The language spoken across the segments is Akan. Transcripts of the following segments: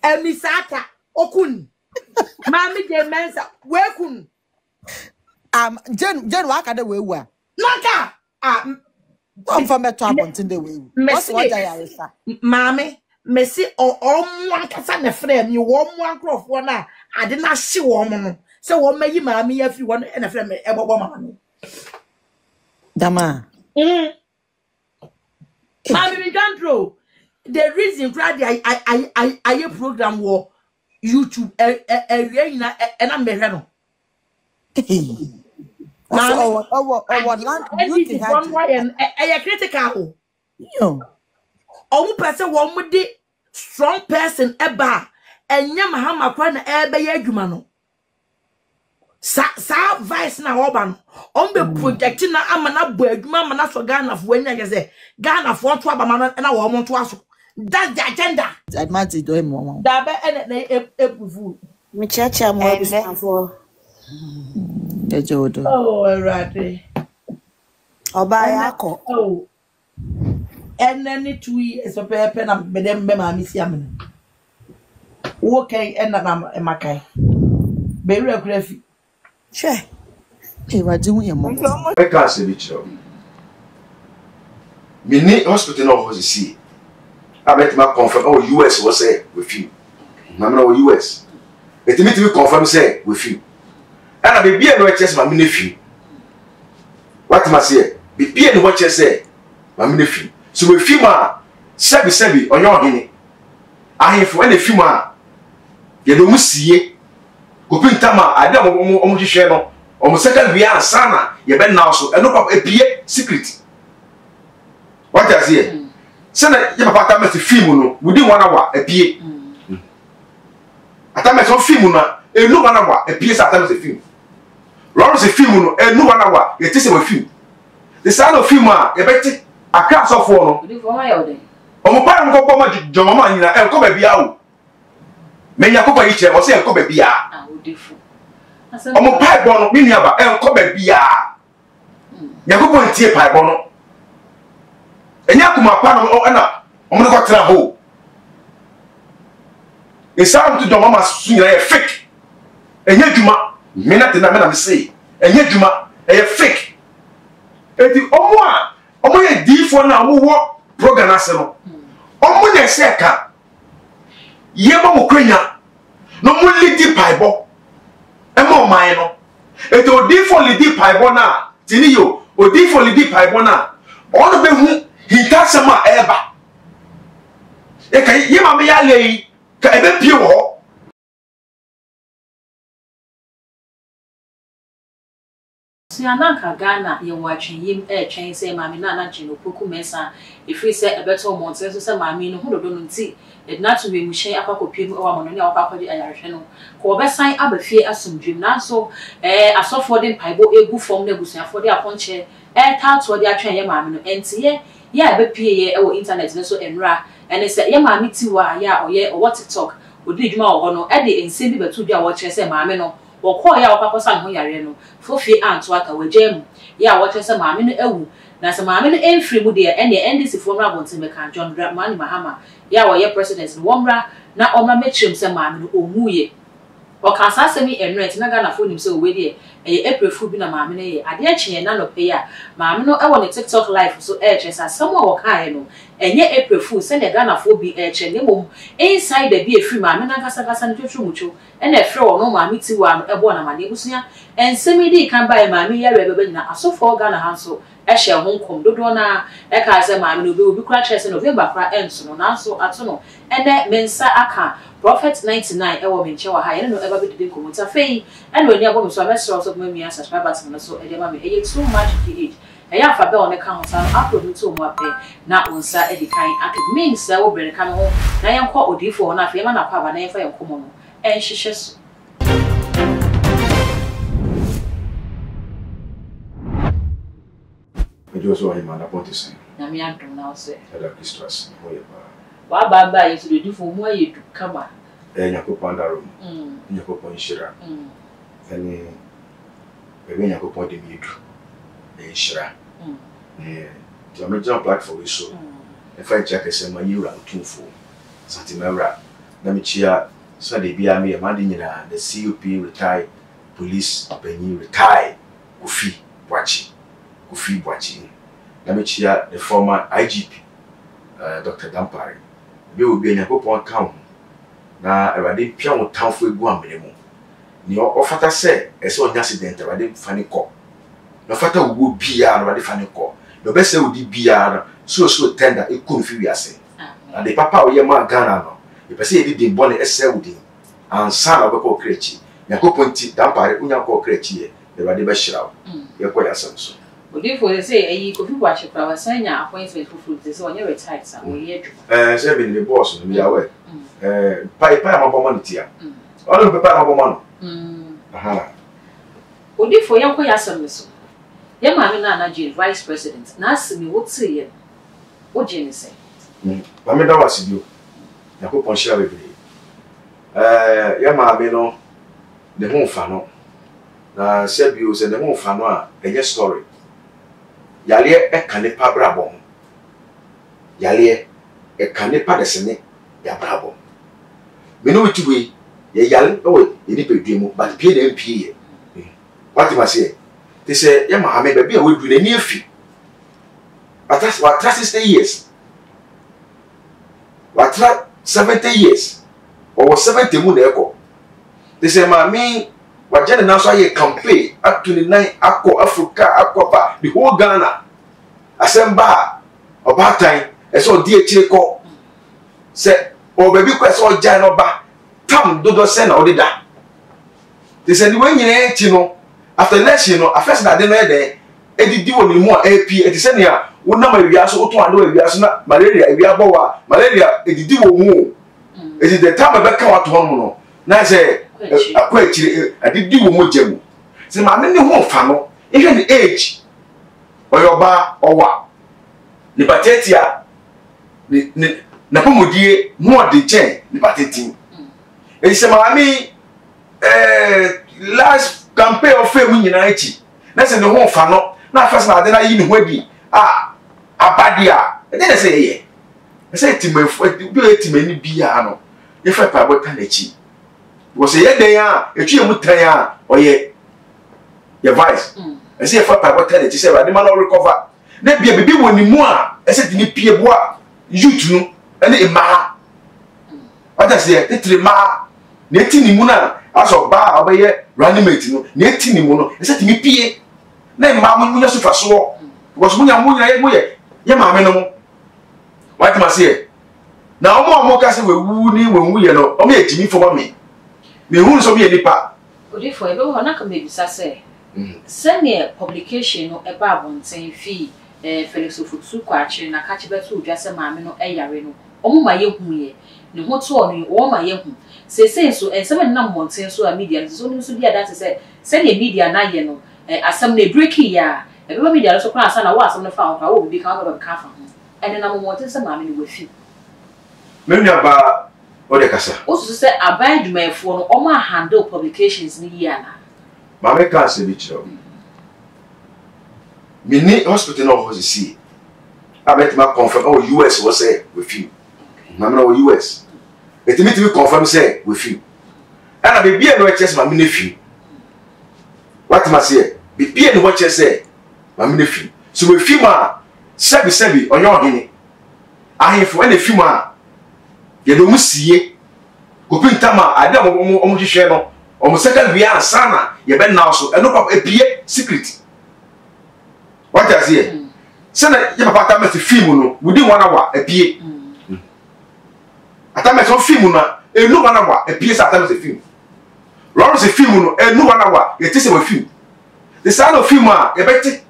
Emisaka okun. Mami de mensa wekun. Jen waka de we wa. Naka. Don't for me to abontin de we. What's what I arisa? Mami, Messi or one kasa na frame you one crop one I did not see woman. So what may you mammy if you want and a friend ever woman. Dama. Mammy, we can't throw. The reason Friday I program war YouTube and I'm better. What land beauty and a critical. No. Oh, person one with the strong person eba and Yamahama Kwana Ebe Yagumano. Sa vice na oban on be projecting na amana boaduma mana so Ghana for when you say Ghana for to abamana na wo mo to aso. That's the agenda. That man do him one. Da be na epufu. Me chacha mo for. Ejodo. Oh, alright. Oba yako. Oh. And any 2 years of paper na be dem be ma misi amene. Wo kai en na makai. Be regraphy. Sure. Hey, what do you want? I can't say it. Mini hospital no was see. I met my confirm. Oh, US was say with you. Mamma US. It me to confirm say with you. And I be no chest my nephew. What must say? Be no what say my nephew. So with you ma sebi on your hini. I have when a few ma. You don't see. Go pin tama ade omo hwehwe no omo second we answer na ye be now so eno papa epie secret what I say say na ye papa ta meti film no wudi one hour epie ata meti film na enu 1 hour epie sa ata meti film Lawrence film no enu 1 hour ye ti se we film the sound of film a ye beti aka so for no odi for my ode omo pa mo ko ma jomo ma nyina e ko ba bia o me nya ko ba yi che o se e ko ba bia omo pipe no mi nuaba enko ba bia yakobo ntie pipe no enya kuma pa no na omo ne ko tra ho e sound to do mama sunya e fake enya djuma me na te na me say enya djuma e fake eti omo ye difo na omo wo program ase no omo ne se ka ye mo kwenya no mo lidi pipe emo man no eto odifo lidi paibo na tini yo odifo lidi paibo na ono be hu hitasema eba e ka ye ma me ya lei ka ebe pie wo Sianaka Ghana ye watching him train say mami na jino poku mesa if we say ebeto monte so say mami no hododo no nti it na to be mu hyen akakopiem e wa mono ne akakodi ayarhwe no ko obesan abafie asomdwem na so asofo de paibo egu fom na egusuafo de aponche tato de atwen ye mami no enti ye ebepie ye e wo internet ne so enra ene say ye mami tiwa ya oye o TikTok odi djuma wo no e de ense bi betu bia wo kire say mami no woko ya wakakosa ho yare no fofi anto aka wagem ya wo chese maame no ewu na se maame no enfri mu de ene NDC fo mra bonten me kan John Dramani Mahama ya wo ye president no womra na omra mechim se maame no omuye o kan sasemi enret na Ghana fo nim se we de April fu bi na maame no ye ade akye na no pe ya maame no e wo ne TikTok live so chese asem wo kan no enye April fu se ne Ghana fo bi che ne mom inside the bi efri maame na kasa no twetwumucho ene efre wo no maame ti wa no ebo na mane busuya ensemi di kan ba maame ya rebe nyina asofo Ghana hanso ehye ho nkom dodo na e ka se maame no obi kura chese November kura enso no nanso ato no ene mensa aka Prophet 99 ewo menche wa ha ene no eba bedede komota fei ene oni abo so amesro so mami subscribers no so e de mami e too much ph eya fa be on ka ho sa upload to mo ape na onsa edikan akid means se wo brere kan ho na yenko odifo na afi ma na pa ba na yenfa yenko mo no enhihye so Ejoso ayi ma na ponte sen na mi adom na so ela Christus ho ye ba wa baba yesu de difo mu ayedu kama nyakopon daro nyakopon shira ene ebe nyakopon de miedu shira ti o meja platform so e fa check ese ma yura otunfo santimera na me chia so de bia me ma de nyina the COP retired police penny retired Kofi Boachi na me chia the former IGP Dr. Dampare be obi anyakopon ka na Ewade pia wo tanfo egu amene mu ni ofata se ese onya accident Ewade fani ko no fata wo bia Ewade fani ko no be se odi bia so tender e konfi wiase na de papa wo ye ma Ghana no e pese e di bone ese wodi ansa na obekọ krechi yakopon ti Dampare unya ko krechi e Ewade be hirawo ye ko yasam so Odifo say ayi Kofi Boachi pra wasanya appointment for fruit say onye retired sa we ye dwuma say be the boss no me yawe pai amabomo ntia ono pe pai amabomo no aha Odifo yanko yasam so ye ma me na Anaje vice president na asemi wote ye o jeni say ba me da wasibio yakopon share we ye ma me no de ho fa no na sebio se de ho fa no a enye story yale e kane pa brabo yale e kane pa desene ya brabo me no witwe ye yale o ni pedwemu but pie na mpie what you must say they say ye ma me be we du na ni afi atas wa 60 years wa 70 years or 70 mu na eko they say ma me wajane na so aye campaign at 29 akọ Africa akọba the whole Ghana asemba obatan eso di ekire ko se o baby ko eso ojan no ba tam dodo se na odida they said when nyine echi no after election no afest na de no ede edidi woni mu a AP eti se ne a wona ma wia so oto ade wia so na malaria wia bowa malaria edidi wo mu eti the time be ka wato hono no na se akwa ekire adidi wo mu jemu se ma me ne ho fa no ehwe ni age oyoba owa ni patetia ni na pomodie mo de chen ni pateti e se ma mi last campaign of fame nyina echi na se ne ho fa no na first na de na yi ni ho adi abadia e de se ye e se timafu bi etimani bia no ye fa pa bota na echi wo se ye den a etwe mu tan a oye ye vice e se ye fa pa bota na echi se ba de ma no recover na bia bibi woni mu a e se tini pie boa youth no ene ema wata se tetire ma na etini mu na aso ba obaye reanimate no na etini mu no e se tini pie na ema mu nya so faso because mu nya ye ma me no mu wata ma se na omo ka se wewu ni wewu ye no omo etimi fo ma me hu so be nipa Odifo ebe ho na ka me bisa se senior publication no eba abonten fi Felix Ofutu kwachi na kachi betu udwase maame no eyare no omo ma yehu ye ne ho to no o ma yehu sese so ensem na monten so a media so ni so bia that say senior media na ye no asem na breaking ya ebe media so kwa asa na wo asem no fa ho ka wo bi ka ba ka fa ho ene na monten se maame no wafi me nua ba o de kasa o so se aban dwumayefo no omo handle publications ni ya na maame ka se bi chiro mini hospital no ho si abet ma confirm o US was say with you na me no US etimi timi confirm say with you ana be bia no chess ma me na fi what ma say be bia no chess say ma me na fi so we fi ma sebi onyo hene ahefo na fi ma ye do musie ko pintama ade omo hwehwe no omo second we answer na ye be now so eno papa epie secret what I say say na ye papa ta me film no wudi one hour epie ata me so film na enu 1 hour epie sa ata me film Lawrence film no enu 1 hour ye ti se we film the sound of film a ye beti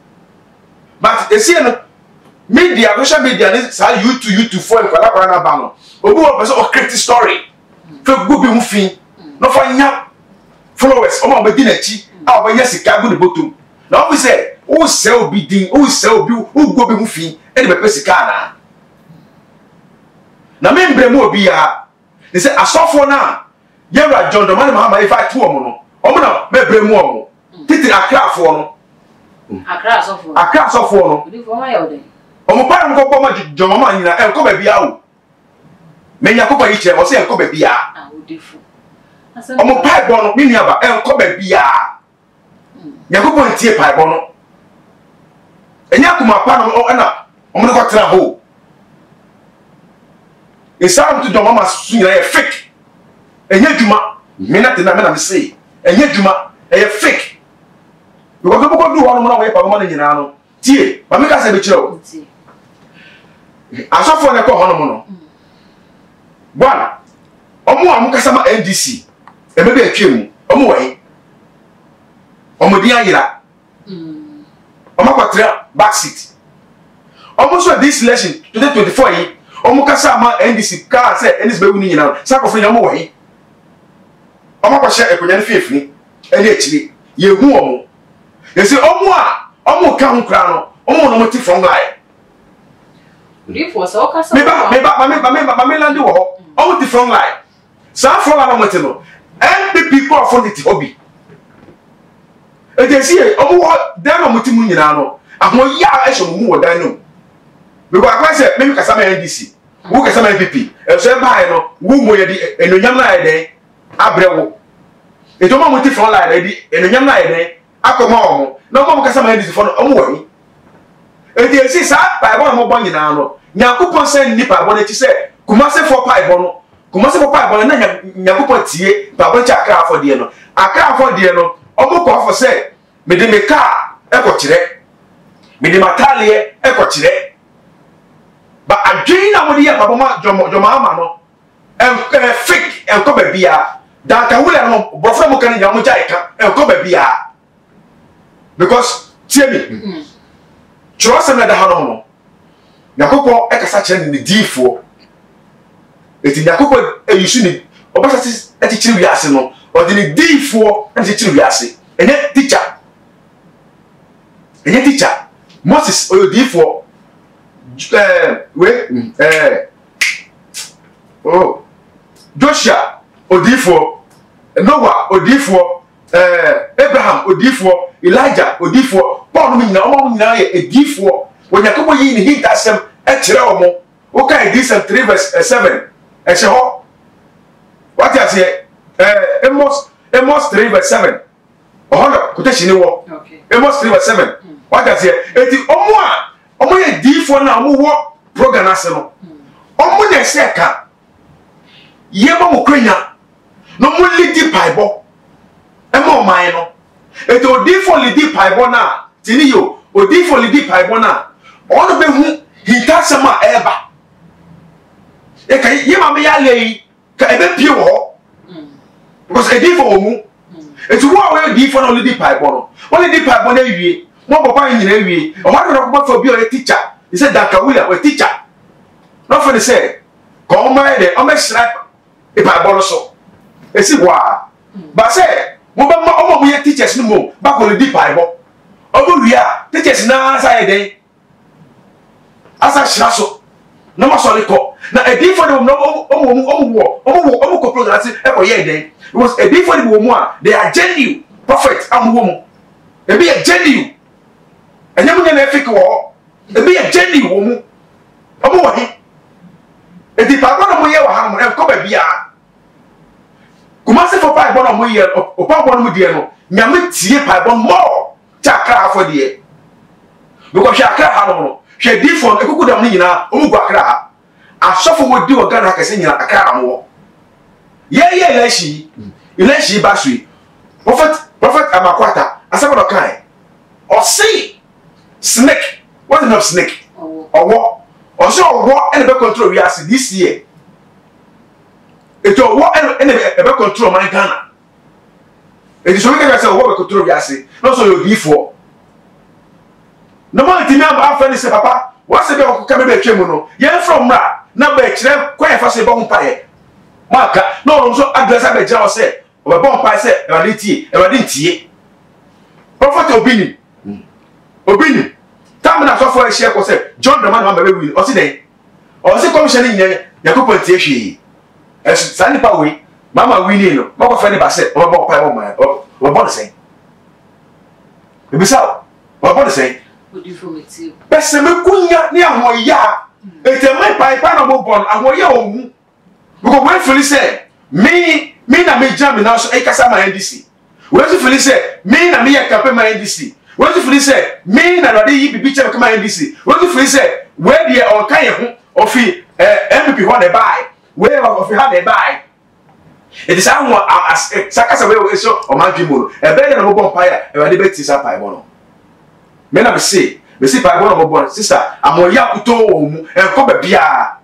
but e see no media social media ni sa YouTube for kwala na ba no obi wo person o create story fe go bi mu fin no fa nya followers o ma be di na chi a o nya sika go de bottom na o say o se obi din o se obi o go bi mu fin e de be sika na me mbre mu obi ya they say asofo na yera John Domani Mahama if I to omo no omo na me bre mu omo titiri akrafo no akrafo no Odifo ma ya ode omo pa mo ko ma John Mama nyina e ko ba bia o me Yakoba yiche o se enko ba bia odifo omo pipe no me nuaba enko ba bia Yakoba ntie pipe no enya kuma pa no na omo ko tra ho Isam to do mama sunyira e fake enya djuma me na tena me na me say enya djuma e fake because people go do one mo na we pa mo na nyina no tie ba me ka se be kire o asofo ne ko hono mo no one omo amukasa ma NDC e me be atwemu omo wai omo di ayira omo kwatra back seat omo so this election 2024 yi omo kasa ma NDC ka se NDC be wuni nyina sa ko fri omo wai omo ko she ekonya ne fiefini ene akiri ye hu omo ye se omo ka hu kra no omo no moti from line odifo so okasa me landi wo omo ti from line sa from line moti no NPP ko for the hobby e dey see omo dan no moti mu nyina no ahon ya ehso mu wo dan no because I say me kasa ma NDC wo kasa ma NPP e so e bae no wo mo ye di enonyam na ye den abrewo e to ma moti from line di enonyam na ye den akoma omo na mo kasa ma NDC for no omo wani e dey see sa bae bo mo bo nyina no Nyakopon sen ni pa bo na ti se Kumase for pipe no Kumase for pipe na Nyakopon tie pa bo cha akra afọ de no akra afọ de no omo ko afọ se me de me ka e ko kire me de matale e ko kire ba adwin na mo de ya pa bo ma jomo ama no fake en ko ba bia dan ka wule no bofra mo kan ya mo jai ka en ko ba bia because tie me trust me da ha no Yakobo ekasa kire ni difo eti Yakobo eyusu ni obasa ti etichiri wiase no odi ni difo etichiri wiase enye teacher Moses oyo difo Joshua odifo Noah odifo Abraham odifo Elijah odifo Paul mi nyina omo nyina ye edifo when Yakobo yi ni hit asem e kire omo o kai this 3 verse 7 e she ho what you say Amos 3 verse 7 ohono quotation wo Amos 3 verse 7 what you say eti omo ye difo na omo wo program ase no omo na se ka ye mo kwenya no mo lidi paibo e mo man no eti odifo lidi paibo na tini yo odifo lidi paibo na ono be hu hitasema eba e ka ye ma me ya lei ka ebe pie wo because edifo omu eti wo awe edifo na lidi paibo no wo lidi paibo na wie mo papa nyina wie o ma no ko fo bi o teacher he said Dr. William a teacher no for the say ko ma e de o me shrap e paibo no so e si wa ba say mo ba ma o mo ye teachers no mo ba ko lidi paibo o bo wi a teachers na sa e de asa shiraso na masole ko na edifo de no omo ko program ase e ko ye den because edifo de wo mu a they are genuine prophet amwo mu e be genuine enyam nya na efik wo e be genuine wo mu omo wo he edipa ba no mo ye wa ha mo e ko ba bia Kumase for pipe no mo ye o pa bo no mo die no nyame tie pipe mo chakra afọ de because chakra ha no hwe difo ekuku dam ni nyina omu gwa akra ha asofo wodi ogana akase nyina akra amwo ye eleshi basui prophet amakwata asabo kan o see snake what is not snake owo o so owo ene be control we as this year eto owo ene be control man Ghana eto so we can say owo be control we as no so yo difo no man timi amba afani se papa wase be ko ka be twemu no ye from ra na ba kire kwa fa se ba humpa ye maka no so adresa be jira o se o be bon pa se e wa ntie prophet obini tam na so for share ko se John the man ma be wi o se den o se commission ni Yakobo tie hwe e sani pa we mama wi ni no ma ko fa ni ba se o be bon pa o ma o bon se e bi sa o bon se Pese me kunya ni ahoya. Ete mai pai pa na mo bon ahoya omu. because when feel say me na me jam now so e kasa my NDC when you feel say me na me campaign my NDC when you feel say me na do yi bibi che my NDC when you feel say where dey on kan ye ho of MVP ho dey buy where of how dey buy it is how as sakasa we so o man dwemo e be na mo bon fire e we dey beti sa pai bo no me na be say pai bo no mo bon sister amoya kuto wo mu e ko ba bia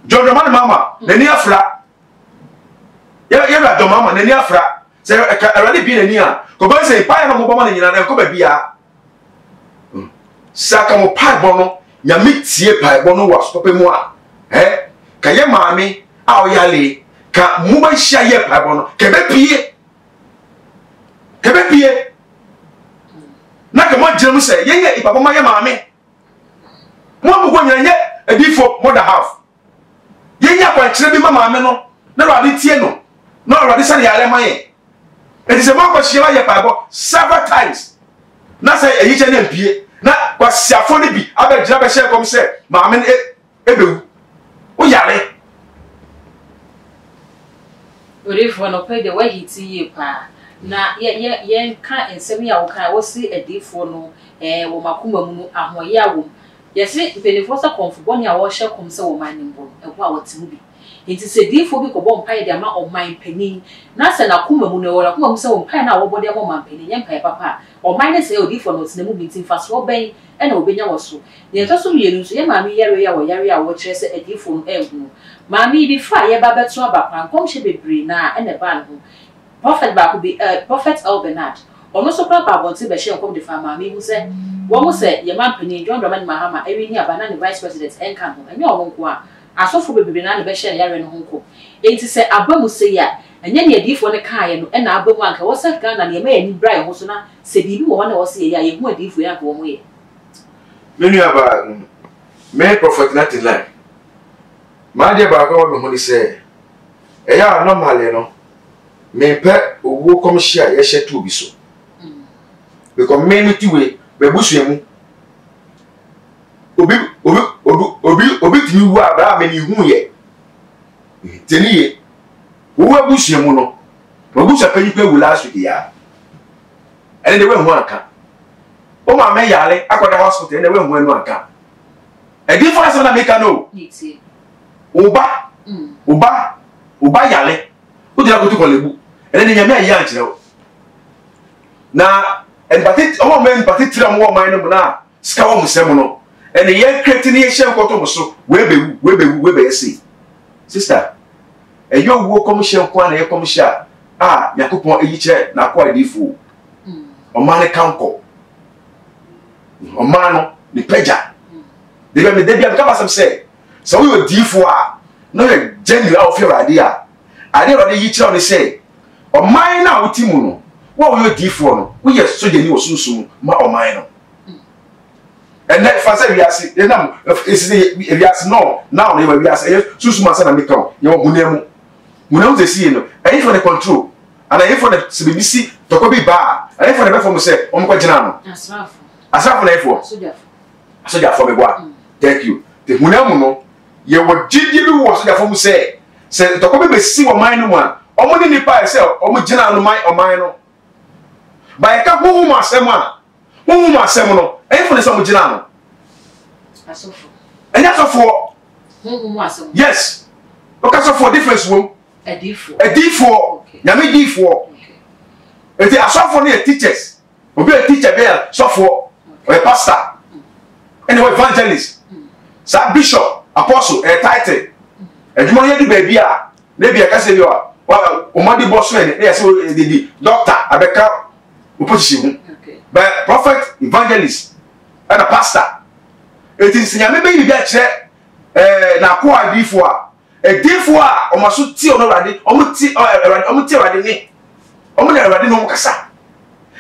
Jojo man mama nani afra ya do mama nani afra se already bi nani a ko go say pai no mo mama nyina na ko ba bia saka mo pai bo no nya metie pai bo no wa stop mu a ka ye maami a o yale ka mu ba hia ye pai bo no ke be pie na ka mo jira mu say ye ipapa ma ye maami mo go nyina ye edifo more than half yenya kwa kire bi mama me no na rade tie no na rade sane yale maye enti se mo kwa hia ye paabo several times na say eyi che na mpie na kwa siafo ne bi abagira be hye kom se maame ebewu o yale orifo no pe de wa hiti ye pa na ye nka ensem ya wo kan wo si edifo no wo makoma mu ahoye awo yesi benefo sa konfuboni a wo hye kom se wo manimbo ekwa a wotimu bi enti se difo bi ko bom pae de ama o man panin na se na kuma mu ne wo kuma mu se wo pae na wo bode mo man panin yen pae papa o man ne se o difo no tinemu bi tin fa so ben e na obenya wo so ne to so mienu so ye maami yare ya wo kire se edifo no ehunu maami bi fa ye ba beto aba kwan kom hye bebre na e ne ba no prophet ba ko bi prophet Albernard ono so pra ba bonti be hye kom de fa maami mu se wo mu se ye man panin John Dramani Mahama ewi ni aba na ne vice president enka ho enye o nko a asofo bebebe na be hye yare no nko enti se abamu se ya enye ne adifo ne kaaye no e na abamu anka wo se Ghana ne ma yani bra ho so na se bibi wo na wo se ya ye hu adifo ya ko mo ye menu aba me prophet nothing like ma de ba ko me ho ni se e ya normal no me pe owo komshia ye hye to bi so because me ni tiwe be busuemu obi timi wu abra me ni hu ye teniye wo busuemu no wo busa panyi pe wu last week ya ene de we hu aka o ma me yale akoda hospital ene we hu enu aka e di for na make no oba yale o dira ko to kolebu ene de nyame ayi ankyere wo na en batit o mo en batit tram wo man no na ska wo musem no ene ye kreti ne ye hye nkoto mo so we be yesi sister e yo wo kom hye nko na ye kom hye a yakopon eyi che na kwa difu o man ne kanko o man no ni peja de be ka basam say so we difu a no ye general of your idea ade ro de yi che on say o man na otimu no wo yo difu no wo ye soje ni osunsun ma o man no and that for say we are see na we are no now we are say susu ma say na make am ye wo munemu ze see no and for the control and I for the CBC to ko bi ba and for the perform say o mo ko gina no asrafo na ifo soja for me boa thank you the munemu no ye wo gidi bi wo soja for me say to ko be si wo man no a o mo ni nipa say o mo gina no man o man no ba e ka hu mu asem no for the some gina no asofo enya sofo hu asem yes because for difference wo edifo nyame difo eti asofo ne teachers obi a teacher be sofo or pastor anyway evangelist sa bishop apostle title edimo ye di ba bia na bia ka se bi o modi boss ne ya se di doctor abeka opposition but prophet evangelist and a pastor it is nyame be bia kire na ko adifo a edifo a o maso ti ono rade o mu ti rade ni o mu na rade no mu kasa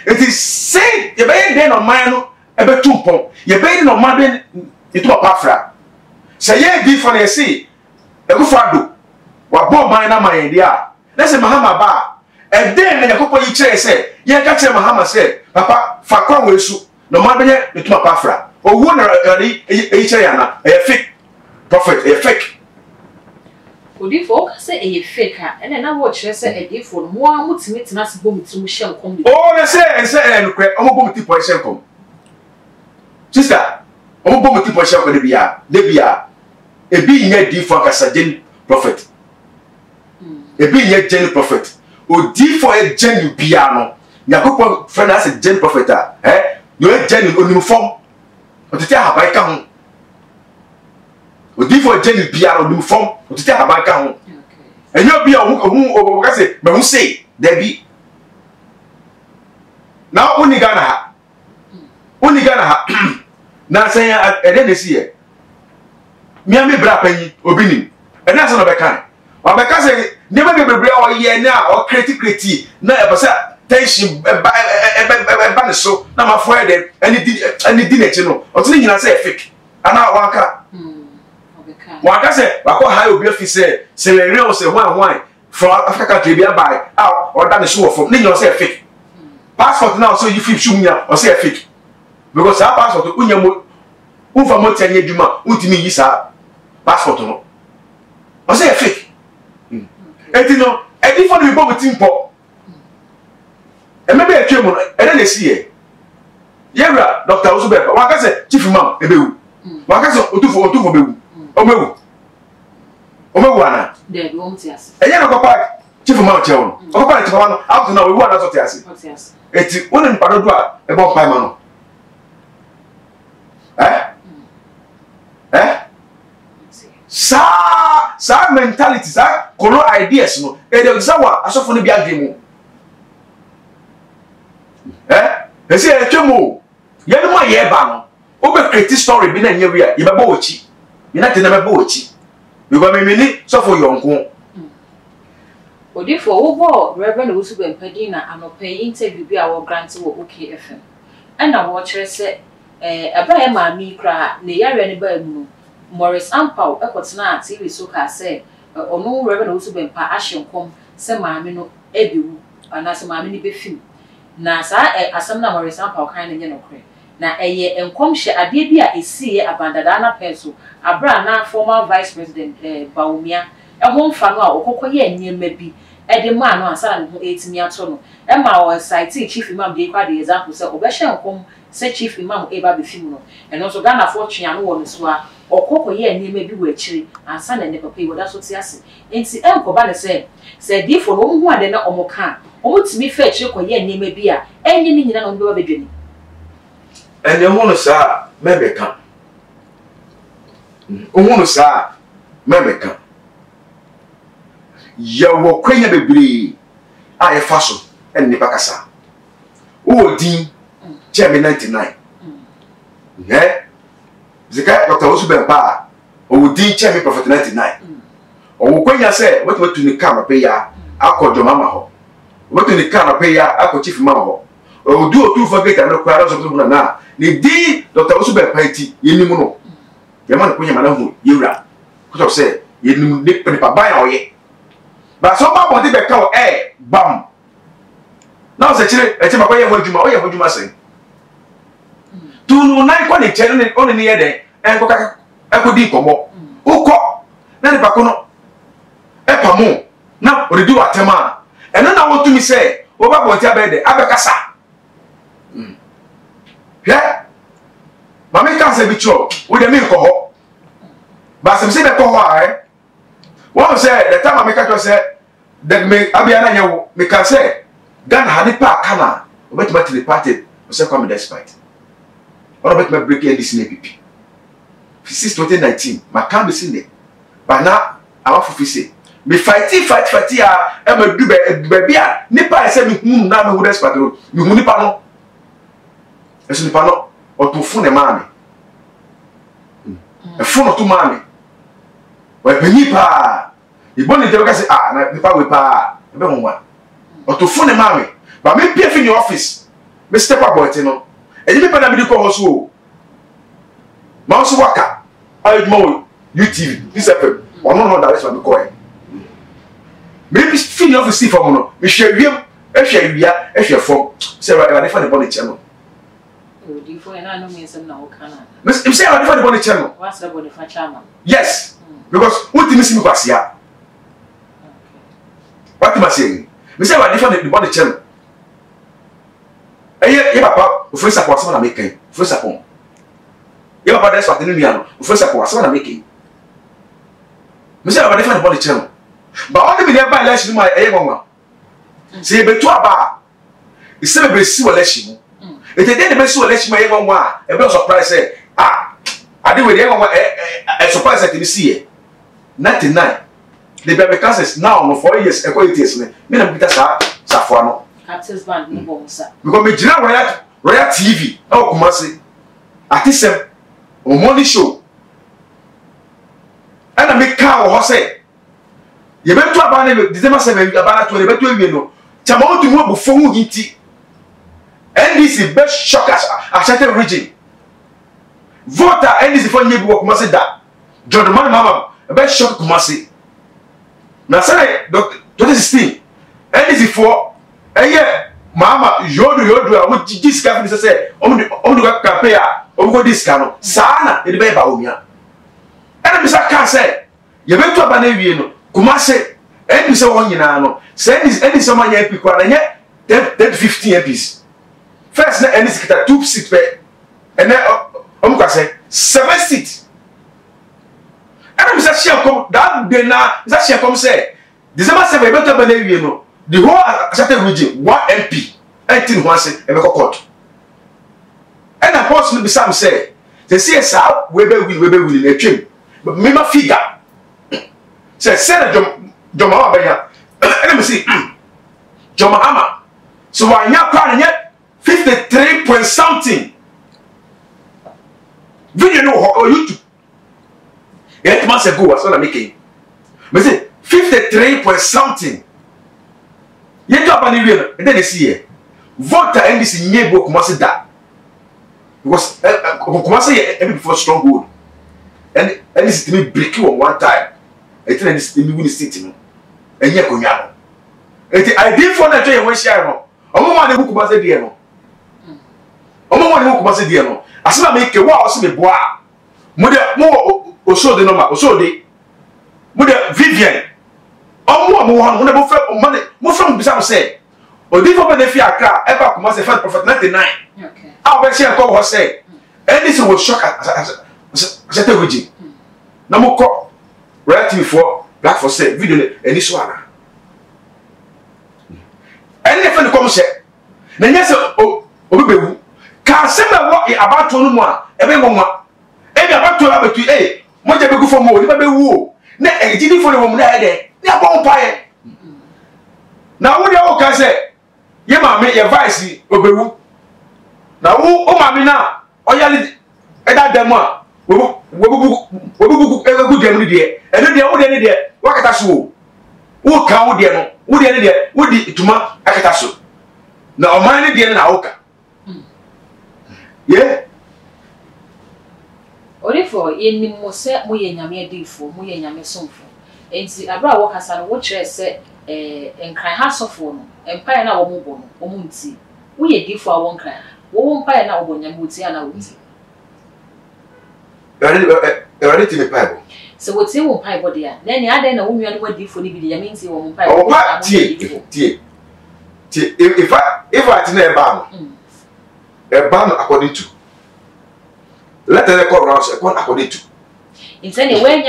it is say ye be dey no man no e be tumpon ye be no man be itu apafra say ye edifo na say e go fado wa bo man na man dia na say Mahama ba e dey na yakopo yi kire say ye ka kire Mahama say papa fa kwa wesu no man be itu apafra owo na rade e kire ya na e fake prophet e fake Odifo say a fake and then I watch say a different more mutimit nas bomb to shell come. Oh, they say and I'm going to put shell come. Sister, I'm going to put shell come Debia. A being a different as a gen prophet. A being a gen prophet. O di for a gen piano. Yakupo friend as a gen prophet. You a gen uniform. But to tell her by count. O di for a gen piano uniform. But to tell her by count. And you'll be a who I say, but who say, Debbie. Now only Ghana. Only Ghana. Now saying at the end of this year. Miami bra penny obini. And that's not a kind. Or because never be or year now or critically na e pesa tension so na ma for dem any dinner no o tun nyina say fake ana waka waka say wako high obi officer say real say one from Africa to be by or that show from nyina say fake passport now so you fit show me or say fake because our passport unya mo unfa mo tanye djuma untimi yi sa passport no o say fake. Etino, edi for the people with timpo. And maybe a came on, and then they see it. Yera, Doctor Osubek, one can say, Chief Imam, Ebu. One can say, Otu for Bebu. Omewu. Omewana. There won't yes. And yet, Papa, Chief Imam Chon. Papa, Chief out to know we want to talk to us. It's one in Padua about Paimano. Sa mentality sa kono ideas no e de zawa asofo no bi adwemu e se e twemo ye no ma ye ba no o be create story bi na nya wi a ye be ba ochi ye na te na be ba ochi because me ni sofo yonko Odifo wo bo Reverend Usuben Padi na anope interview bi a wo grant wo OKFM and na wo kire se aba e ma mi kra na yare ne ba mu Morris Ampao ekotena TV so ka say onu Reverend Usuben pa ahyenkom se maame no ebiwu ana se maame ni befim na sa asem na Morris Ampao kan ne no kre na eye enkom hye ade bi a esiye abandada na peso abra na former vice president Baumia ehon fa no a okokoye nyema bi ede ma no asa na ho etimi ato no e ma o site chief imam de kwa de example se obehye enkom se chief imam eba befim no eno so Ghana for twia no wo no so a okokoye nyema bi wo akiri ansa na ne papa yi woda so tiase enti enkoba ne se difo no hu ade na omoka omutimi fa akiri koye nyema bi a enye ni nyina no be bedwani and the one sa mebeka ohunu sa mebeka ya wo kwenya bebre a ye fa so en ne bakasa o din Jemi 99 Zika Dr. Usuben pa o din Jemi Prophet 99 o kwenya se wetu ni kama pe ya akojo mama ho wetu ni kama pe ya akọ chief mama ho o du otu forget na kwara so na ni di Dr. Usuben pa ti yenimu no ya man kwenya mana hu yewra ko se yenimu ne pa ban ya oye ba so ba body be ka o bam na o se chire e che ba ye hojuma o ye hojuma sen tunu na ko ni chere ni oni ni yede en ko ka e ko di komo uko na ni pa ko no e pa mu na o di watema e na wo tumi se o ba bonti abede abekasa ba me kan se bi cho o de mi ko ho ba se be ko ho one say the time I make a say that me abiana nyawo me can say Ghana had pa kana obet ma the party o say come despite or obet ma break this NPP since 2019 my can be seen there but now I want to say me fight ya e ma du be bia nipa say me hu na me hu despite me hu nipa no eso nipa no o to fu ne ma me e fu no to ma me we penyi pa iboni de say na nipa we pa e be ho wa o to fu ne ma me ba me pia fi ni office me step about it no e di pe na me di ko ho so ma so waka ayi mo UTV this FM ono no direct me ko me bi fi ni office for mo no me hwe wiem e hwe wia e hwe fom say ra dey for the body channel di for na no me sem na o kana me say ra dey for the body channel what's the body for chama yes because what me see me kwasia What am I saying? Me say what different the body channel. Ye papa, o first support someone making. First support. Ye papa that's what you know. O first support someone making. Me say what different the body channel. But all the be there by election my one. Say be to aba. E say be see election. E te dey be see election my one. E be surprise say I did with one a surprise that you see 99. The baby cancers now no 4 years equalities me. Me na Peter Safano. Captain's band no bomsa. Because me jina royal TV. Oh Kumasi. Atisem o money show. And I make car o say. You better abandon December 7 about 20 better we no. Chama to move before who inti. NDC best shockers a certain region. Voter NDC for you work Kumasi da. John Man Mama best shock Kumasi. Na say 2016 NDC for mama yodo a this campaign say on the campaign o go this can sana e be ba omia. And me say can say you better abandon we no Kumasi NDC say won nyina no say NDC man ya epi kwa na 15 MPs. First na NDC kita 2 seats pe and then say 7 seats. And I'm saying, that day now, that come say, December 7, better believe you know, the whole certain region, 1 MP, 18 once a court. And I possibly be some say, they say, sir, we will in a trim, but me my figure. Say, Senator John Mahama, let me see, John Mahama. So I now crying yet 53 point something. Video no or YouTube. 8 months ago, I saw making. But say 53 point something. You do up real, and then they see it. Voter NDC nyebo Kumasi da. Because Kumasi every before stronghold. And NDC to me break you on one time. I tell NDC to me win the city. And yet Kunyano. I did for that day when she no. Omo ma de Kumasi de no. Omo ma de Kumasi de no. Asema make wa o se me boa. Mo de mo Osode no ma Osode mo de Vivian omo mo na mo fa money mo from bisa mo say odi for benefit Accra e ba Kumasi first prophet 99 okay how be share ko ho say anything will shock as certain region na mo ko relative for black for say video any so ana any friend come say na nya say obi bewu ka say me wo about no mo a e be mo e be about to abetu mo je be gu for mo ni be wu na ejidi for mo na de ni abon pae na wo de o ka say ye ma me ye vice obewu na wo o ma me na o yale e da dem a wo egu dem ni de e no de wo de ni de wo kata so wo ka wo de no wo de ni de wo di tuma akata so na o man ni de na wo ka yeah. Orifo yenni mo se mo ye nyame adifo mo ye nyame somfo enti abra wo kasa no wo kire se enkran ha sofo no empire na wo mo bo no wo mo nti wo ye difo a wo nkran wo empire na wo bo nyame oti ana wo nti already me pipe se wo ti wo pipe body a na ni ade na wo nwa no difo ni bi de nyame nti wo mo pipe o pa tie if I tell a ban according to let the record rounds according to. In any way,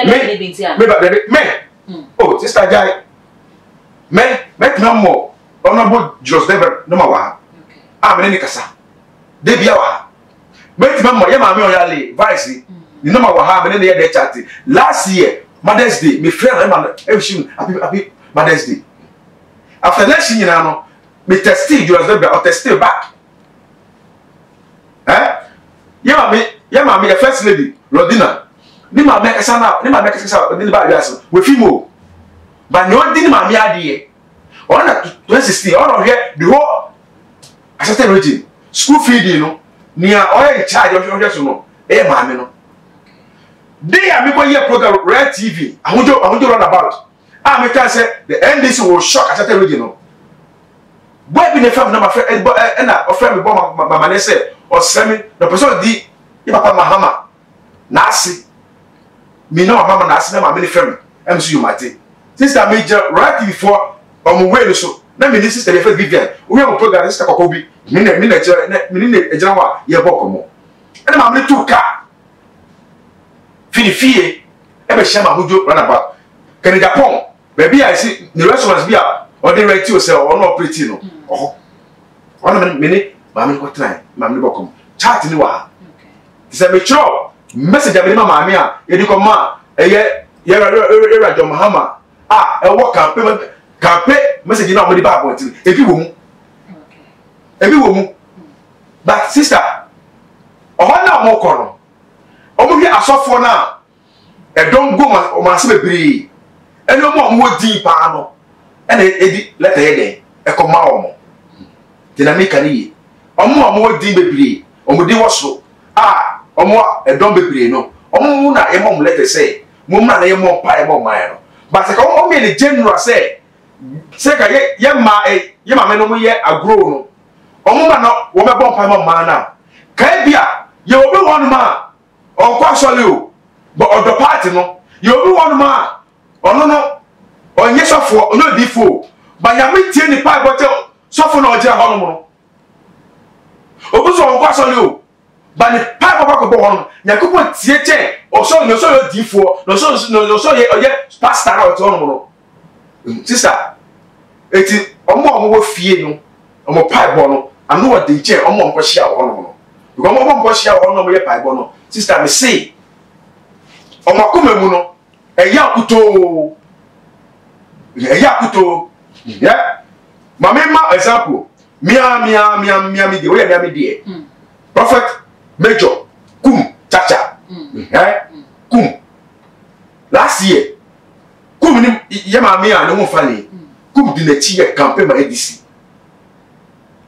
me, oh, Sister Jai, make no more. Honorable Jos Deber, no more. I'm in any casa. Debiawa. Make no more, Yama Yali, Vice, you know what happened in the other chatty. Last year, Mother's Day, me friend, happy Mother's Day. After next year, me tested Jos Deber or tested back. Yama me the first lady, Rodina. Ni ma make sana, ni ma make sana, ni ba biaso. We fimo. But no didn't ma me adie. On 2016, all of here the whole certain region. School feeding no. Near oil in charge of just no. Ma me no. They are me go here program Red TV. I want you run about. Me can say the NDC will shock a certain region no. Boy be the family number friend and a friend me bomb my say or semi the person di papa Mahama nasi me no mama nasi me mama ni friend MC you mate sister major right before omo we no so na me ni sister ye fa Vivian we am program sister kokobi me na ejira wa ye bokomo ene ma me tu ka fie e be shama hojo run about kan Japan baby I see the restaurants be or they right to say or no operate no oh one minute ma me ko try ma me bokomo chat ni wa say me chop message am ma me a e di ko ma eye ye John Mahama e wo campaign message na mo di ba point ebi wo mu but sister o na mo ko no o mo bi asofo na e don go o ma se bebre ene mo di pa no ene edi letter ye den e ko ma o mo dinamika ni o mo di bebre o mo di woso o mo e don bebre no o mo na e mo letter say mo na ye mo pa e mo man no but ka o me le general say ka ye ma me no mo ye agro no o mo ma no wo me bon pa mo man na ka bia ye obi won ma on kwa sole o but odo party no ye obi won ma ono no onye sofo ono difo ba ya me tie ni pa bote sofo na oje ho no mo obi so on kwa sole o ba ni pa papa ko bo ho yakubu tie che o so no so yo difo no so ye oye pastor na o to no mo sister eti omo wo fie no omo pa bo no anu wo de che omo nko hia wo no mo because omo nko hia wo no mo ye pa bo no sister me say omo akoma mu no eya kuto yeah mama ma example mia mi de we mia mi de prophet major kum chacha kum last year kum ni ye ma mi anu fa ni kum di na chi ye campaign ma ADC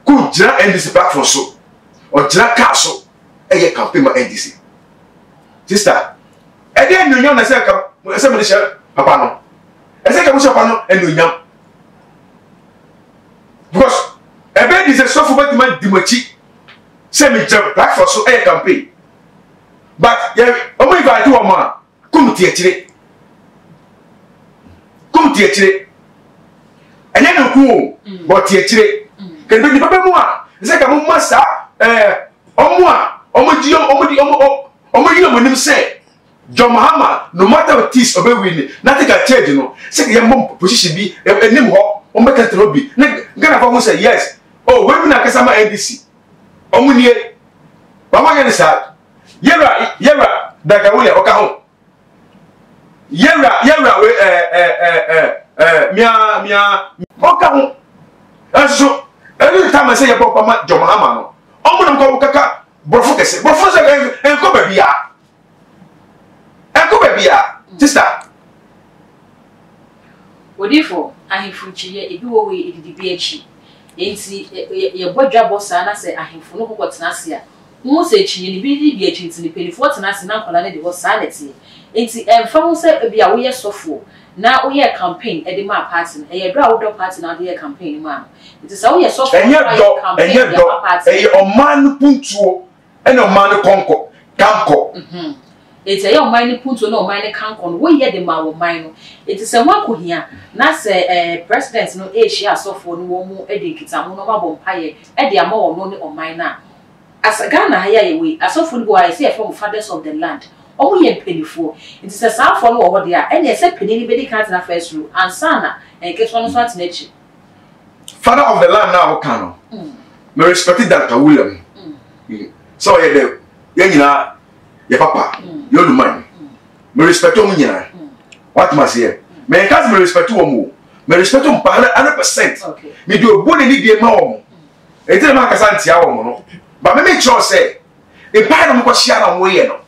kum jira NDC platform so o jira ka so e campaign ma NDC sister e dey no nyam na se ka se mo de papa no e se ka mo se papa no e no nyam because e be di se so for bat man di machi se me jam platform so e campaign but ye o mo invite o ma kum tie kire anya no ku but tie kire kan be di papa mu a se ka mo masa omo yi omo nim say John Mahama no matter what is obe win nothing can change no say ke mom position bi enim ho o make it no bi na gana fa say yes oh we na kasa ma NDC omo nie ba ma get sa yera daga wole o ka ho yera we mia o ka ho aso every time I say papa ma John Mahama no omo no ko kaka brofo kese brofo say enko ba bia sister Odifo ahimfuchi ye ebi wo we edidi bi achi enti ye bodwa bossa na se ahimfu no kokọ tenase a wo se chinye ni bi achi enti ni pelifo tenase na nkola ne de wo sa leti enti emfa wo se ebi a wo ye sofo na wo ye campaign e de ma party e ye do a wo do party na do ye campaign ma enti sa wo ye sofo enye do oman puntuo ene oman konko kanko it's a young mining punto no mining can't con we hear the maw mine. It is a wakuhia, na say president no Asia so for no more edikita no bompire, Eddie more money on mine. As a Ghana higher way, as so football I say from fathers of the land. Oh, we ain't penny for it is a sound follow over there, and they said penny baby can't in a first rule, and Sana and get one of nature. Father of the land now, Cano. Me respected Dr. William. So you're there, your papa. You do man. Me respect you nyina. What must here? Me cause me respect you mo. Me respect you 100%. Me do boni ni die ma wo. E tell ma kasa ntia wo no. But me make sure say e pa no ko share na wo ye no.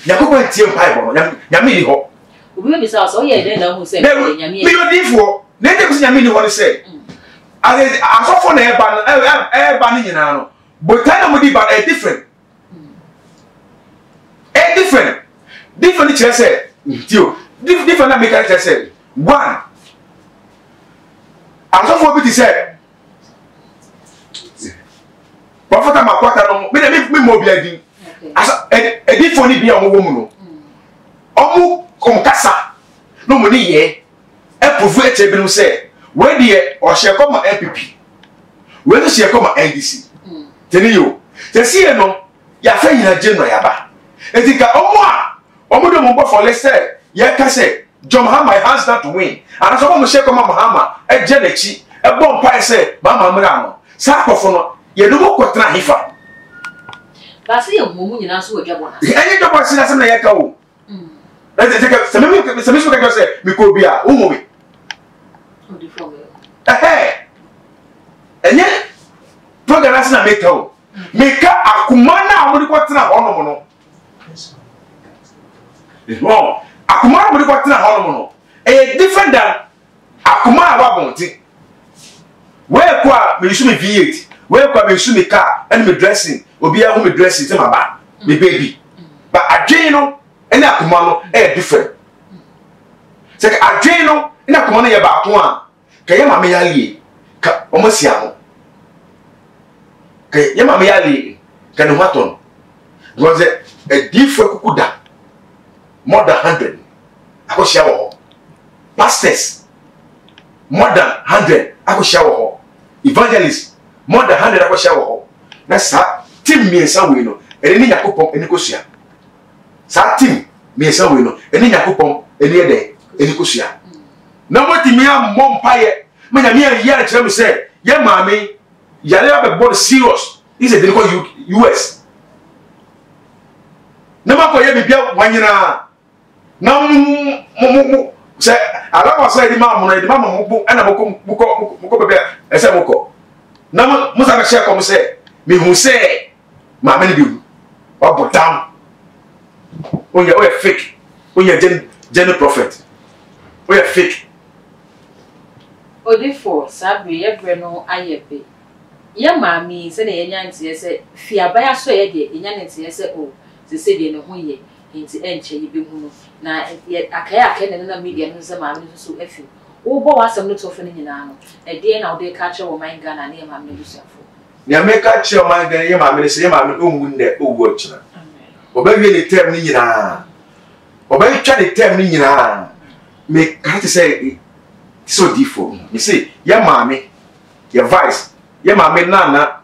Yakobo ntie pa bo no. Nyame ni ho. Obi be say so ye den na hu say nyame. Me yo difo. Na dey ko nyame ni ho say. Asofo na e ba ni nyina no. But time mo di ba e different. Different church say different na make church say one I'm so for be say prophet makwata no me mo bia din asa e different ni bia mo wo mu no omu kom kasa no mo ni ye e prove e che bi no say we die o hye koma MPP we no hye koma NDC teni yo te sie no ya fa nyina General Yaba etika omo do mo for let's say ya ka say John Mahama hands down to win and so mo hye koma Mahama e je nachi e bon pai say mama mra no sa akofo no ye do mo kwetna hifa ba se ye mo nyina so odwabo na enye dwabo se na se na ye ka wo se me so ka say mi ko bia wo mo mi odi for me enye program na se na make o meka akuma na amudi kwetna hono no akuma amudi kwetna hono no e different than akuma awabonti we kwa me su me V8 we kwa me su me car and me dressing obi a hu me dressing te maba me baby but adwen no ene akuma no e different se ka adwen no ene akuma no ye ba ko a ka ye ma me yalie ka o mo sia no ka ye ma me yalie ka no haton was a different kukuda more than 100 akosia wo pastors more than 100 akosia wo evangelists more than 100 akosia wo na sa team miensa we no ene ni yakopon ene kosua sa team miensa we no ene yakopon ene ede ene kosua na motimi am mompaye manya mi ya kire me say ye maame yale abebo serious is a delico US na mako ye bibia wanyina na mo say ala ko say di mamu na di mamu mo ana mo bebe ese mo ko na mo sa na share ko mo say mi hu say maame ni bi wa bodam oya fake oya gen prophet oya fake odi for sabe ye bre no ayebe ye maami se na ye nyantie se fiabaya so ye de nyantie se o se de ne ho ye nti enche ye be hu no na akaya ne na media no se maami so afi wo bo wasam no to fe ne nyina no e de na wo de ka che wo man Ghana na ye maami no suafo ni ameka che wo man Ghana ye maami se ye maami o wu nde o wu ochina oba wie ni term ni nyina oba twa ni term ni nyina me ka te say so different you see ye maami ye vice ye maami nana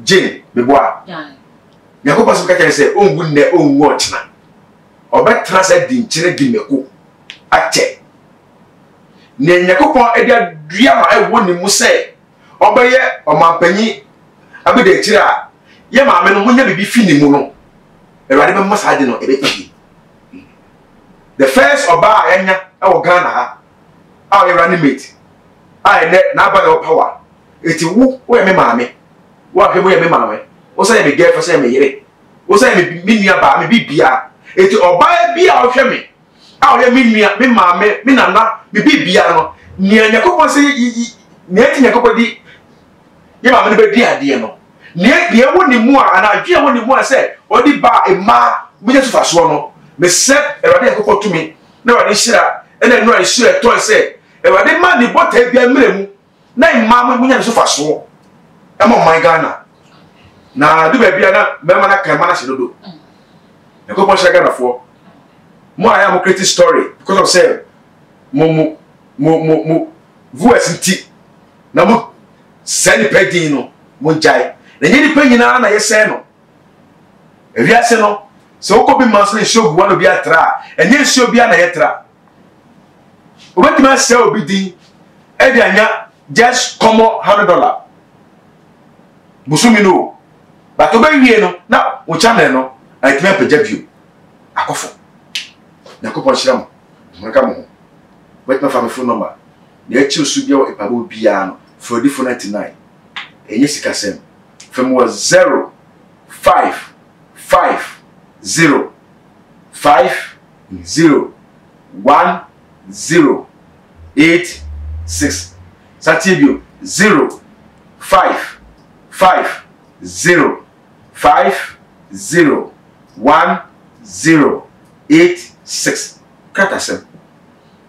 Jane me boa yakoba so ka che say o wu nde o wu ochina oba tra say di nchire di meko ache ne nyakopon edia dua ma e wo ni mu say oba ye omampanyi abede chira ye maami no munya bibi fi ni mu no ewade be masade no ebe pi the first oba anya e wo Ghana ha a ye reanimate a ne na aba no power eti wo ye me maami wo ahwe mo ye me maami wo say me girl for say me yire wo say me nua ba me bibia eti oba bia wo hwe me a wo ye me nua me maami me nana me bibia no ni anyakopon say ni eti nyakopodi ye maami no be di ade no ni wo ni mu a na adwe wo ni mu a say odi ba ema bunya sufaso no me se ewade yakopon tumi na wade hira ene no hira to say ewade ma ni bota bia mremu na imam bunya sufaso e mo man Ghana na du ba bia na be ma na kan ma na sedodo yakopon hira Ghana fo mo aya mo create story because of say mo voice nti na mo send pedin no mo jai na nyini pa nyina na yese no ewiase no so ko bi manso show gu wano bi atra enye show bi na yetra obetima se obi din e di anya just come $100 busumi no but obe wie no na wo channel no atima pagya bio akofo na ko ponhira mo nka mo wetima fa me phone number na echi osu bia o epabo bia no for the 99 enye sikasem from was 0 5 5 0 5 0 1 0 8 6 Satibio 0 5 5 0 5 0 1 0 8 6 Kata sem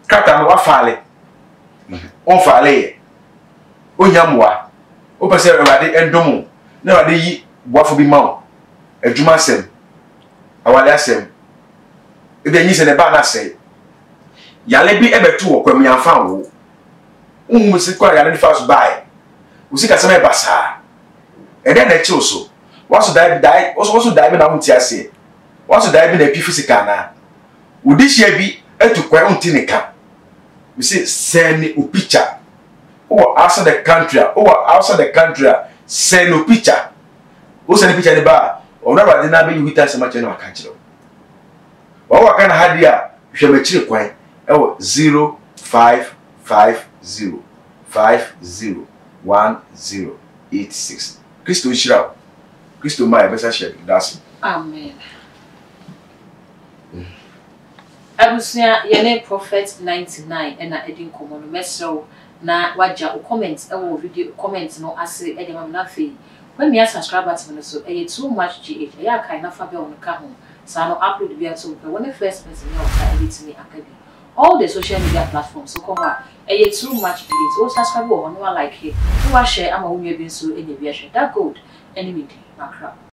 kata no afale on fale onyamwa o pese ewade endomo na ewade yi boafo bi ma adwuma sem awale asem ebe nyi se ne ba na se yale bi ebetu wo kwam yamfa wo Musika ya ne fast buy. Musika se me basa. E den na chill so. Once die also die na unti ase. Once die be na pi physical na. Udi hia bi etukwa unti ne ka. We say send a picture. Oh, outside the country. Send a picture. Who send a picture in the bar? Or never did not be with us much in our country. What kind of idea? You shall be cheap coin. Oh, 0550501086. Christo Shroud. Christo my best share. That's Amen. Abusia yene prophet 99 and na edin komo no mesro na waja o comment e wo video comment no ase e de mam na fe when me subscribe to me so e too much gh e ya kai na fa be on ka ho sa no upload bia so when the first person you ka edit me akabi all the social media platforms so come e too much gh o subscribe o no like it no share ama wo bi so e na bia share that good enemy makra